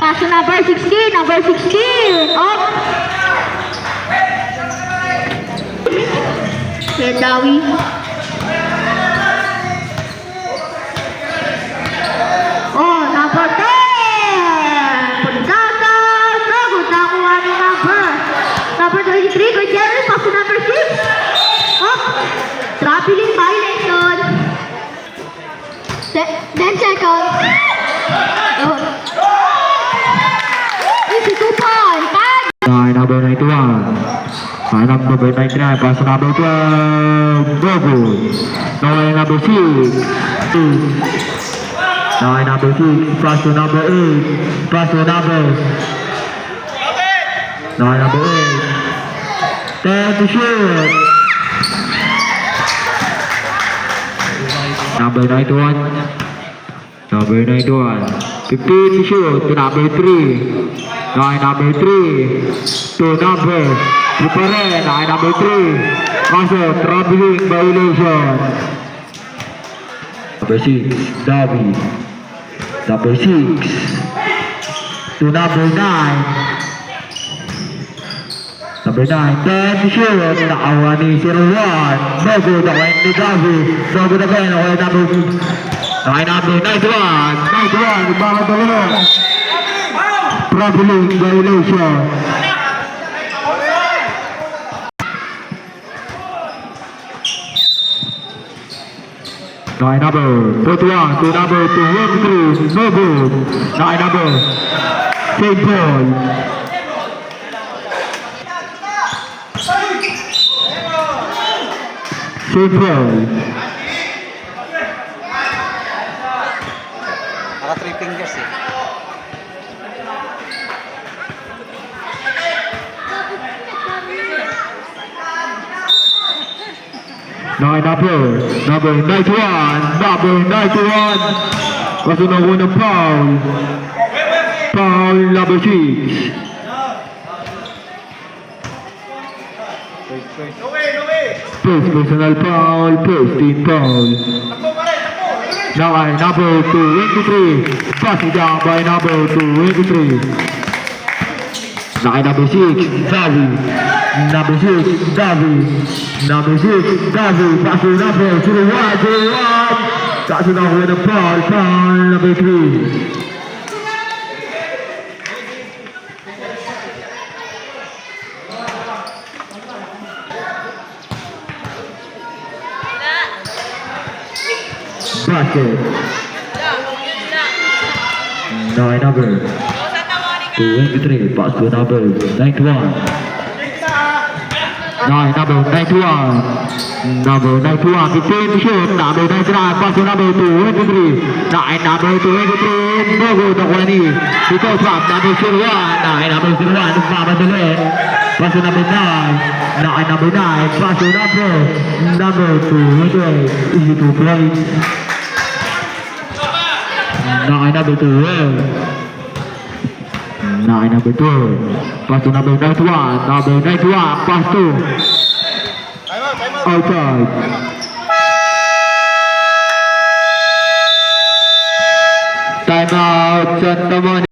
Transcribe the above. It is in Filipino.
Pass to number 16. Number 16. Up. Dawi. Oh, number 10. Pagkata. Bago nakuha ng number 23. Gutierrez. Pass to number 6. Up. Traveling violation. 10 seconds. Oh. Easy 2 points. Number 91. Number 99. Pass to number 12. No good. Number 6. Number 6. Pass to number 8. Pass to number. Number 8. 10 to shoot. Number 91. Number 91. 15 to shoot to number 3. Number 3. To number. Prepare. Number 3. Also traveling violation. Number 6. Davi. Number 6. To number 9. Number 9, 10 to shoot. Nakawa ni 01. No good. Nakawa ni Davi. No good again. Nakawa number 91. 91. Bakit dalawa? Traveling violation. Number 41 to number 23. No good. Number same ball. Same ball. Para 3 fingers eh. Number 91. Number 91. Kasi nakuha ng foul. Foul number 6. First personal foul. First team foul. Number 23. Passing down by number 23. Number 6. Davi. Number 6. Davi. Number 6. Davi. Pass to number 01. That's enough with a foul. Foul number 3. Basket. Number 23. Pass to number 91. Number 91. Number 91. 15 to shoot. Number 99. Pass to number 23. Number 23. No good. Nakuha ni Ito Trump. Number 01. Number 01. Nagmamadali. Pass to number 9. Number 9. Pass to number 2. Easy to play. Number 2. Number 2. Pass to number 91. Number 91. Pass to. Outside. Time out. Santa Monica.